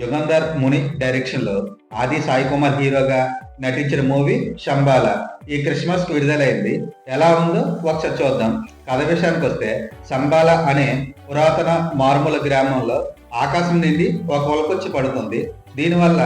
యుగంధర్ ముని direction లో ఆది సాయి కుమార్ హీరోగా నటించిన మూవీ శంబాల ఈ క్రిస్మస్ కి విడుదలైంది. ఎలా ఉందో ఒకసారి చూద్దాం. కథ విషయానికి వస్తే, శంబాల అనే పురాతన మారుమూల గ్రామంలో ఆకాశం నుండి ఒక ఉల్కొచ్చి పడుతుంది. దీనివల్ల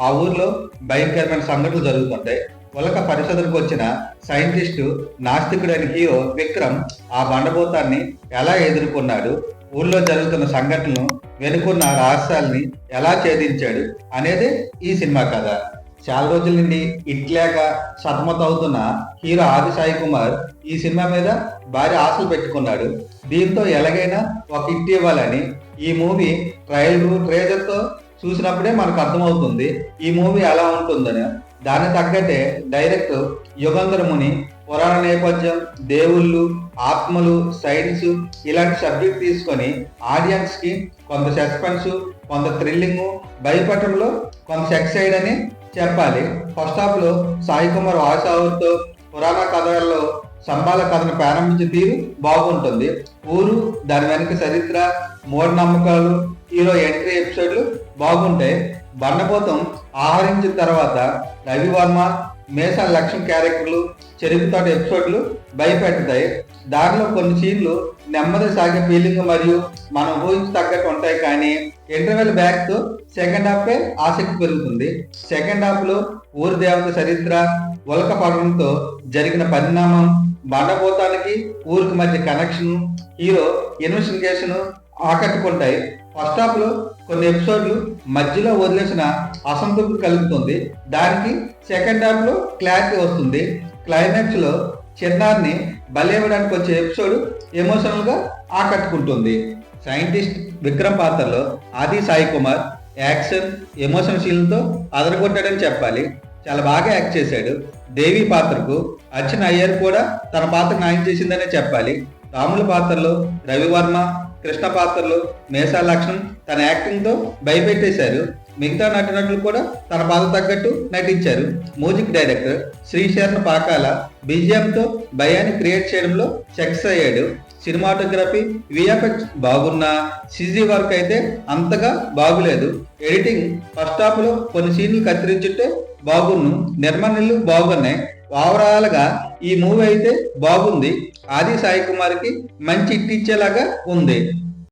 ఆ ఊర్లో భయంకరమైన సంఘటనలు జరుగుతుంటాయి. ఉలక పరిశోధనకు వచ్చిన సైంటిస్టు నాస్తికుడైన హీరో విక్రమ్ ఆ బండబోతాన్ని ఎలా ఎదుర్కొన్నాడు, ఊళ్ళో జరుగుతున్న సంఘటనలు వెనుకున్న రహస్యాల్ని ఎలా ఛేదించాడు అనేది ఈ సినిమా కథ. చాలా రోజుల నుండి ఇట్లేక సతమతవుతున్న హీరో ఆది సాయి కుమార్ ఈ సినిమా మీద భారీ ఆశలు పెట్టుకున్నాడు. దీంతో ఎలాగైనా ఒక హిట్ ఇవ్వాలని ఈ మూవీ ట్రైలర్తో చూసినప్పుడే మనకు అర్థమవుతుంది ఈ మూవీ ఎలా ఉంటుందని. దానికి తగ్గట్టే డైరెక్టర్ యుగంధర్ ముని పురాణ నేపథ్యం, దేవుళ్ళు, ఆత్మలు, సైన్స్ ఇలాంటి సబ్జెక్ట్ తీసుకొని ఆడియన్స్ కి కొంత సస్పెన్స్, కొంత థ్రిల్లింగ్, భయపడటంలో కొంత ఎక్సైడ్ అని చెప్పాలి. ఫస్ట్ హాఫ్ లో సాయి కుమార్ వాయిస్ పురాణ కథల్లో శంబాల కథను ప్రారంభించే తీరు బాగుంటుంది. ఊరు, దాని వెనక చరిత్ర, మూఢనమ్మకాలు, హీరో ఎంట్రీ ఎపిసోడ్లు బాగుంటాయి. బండపోతం ఆహరించిన తర్వాత రవివర్మ, మేషా లక్ష్మి క్యారెక్టర్లు, చెరుకుతోట ఎపిసోడ్లు భయపెడతాయి. దానిలో కొన్ని సీన్లు నెమ్మది సాగే ఫీలింగ్ మరియు మనం ఊహించి తగ్గట్టు ఉంటాయి. కానీ ఇంటర్వెల్ బ్యాక్ తో సెకండ్ హాఫ్ ఆసక్తి పెరుగుతుంది. సెకండ్ హాఫ్ లో ఊరి దేవత చరిత్ర, ఉలక పడడంతో జరిగిన పరిణామం, బండపోతానికి ఊరికి మధ్య కనెక్షన్, హీరో ఇన్వెస్టిగేషన్ ఆకట్టుకుంటాయి. ఫస్ట్ హాఫ్ లో కొన్ని ఎపిసోడ్లు మధ్యలో వదిలేసిన అసంతృప్తి కలుగుతుంది. దానికి సెకండ్ హాఫ్ లో క్లారిటీ వస్తుంది. క్లైమాక్స్ లో చిన్నారిని బలేవడానికి వచ్చే ఎపిసోడ్ ఎమోషనల్ గా ఆకట్టుకుంటుంది. సైంటిస్ట్ విక్రమ్ పాత్రలో ఆది సాయి కుమార్ యాక్షన్, ఎమోషన్ సీన్లతో అదరగొట్టాడని చెప్పాలి. చాలా బాగా యాక్ట్ చేశాడు. దేవి పాత్రకు అర్చన అయ్యర్ కూడా తన పాత్ర న్యాయం చేసిందనే చెప్పాలి. రాముల పాత్రలో రవివర్మ, కృష్ణ పాత్రలో మేషా లక్ష్మణ్ తన యాక్టింగ్ తో భయపెట్టేశారు. మిగతా నటులు కూడా తన పాత్ర తగ్గట్టు నటించారు. మ్యూజిక్ డైరెక్టర్ శ్రీశరణ పాకాల బిజిఎంతో భయాన్ని క్రియేట్ చేయడంలో సక్సెస్ అయ్యాడు. సినిమాటోగ్రఫీ, విఎఫ్ఎక్స్ బాగున్నా సిజీ వర్క్ అయితే అంతగా బాగులేదు. ఎడిటింగ్ ఫస్ట్ హాఫ్ లో కొన్ని సీన్లు కత్తిరించుంటే బాగున్ను, నిర్మాణాలు బాగున్నాయి. ఓవరాల్ గా ఈ మూవీ అయితే బాగుంది. ఆది సాయి కుమార్ కి మంచి హిట్ ఇచ్చేలాగా ఉంది.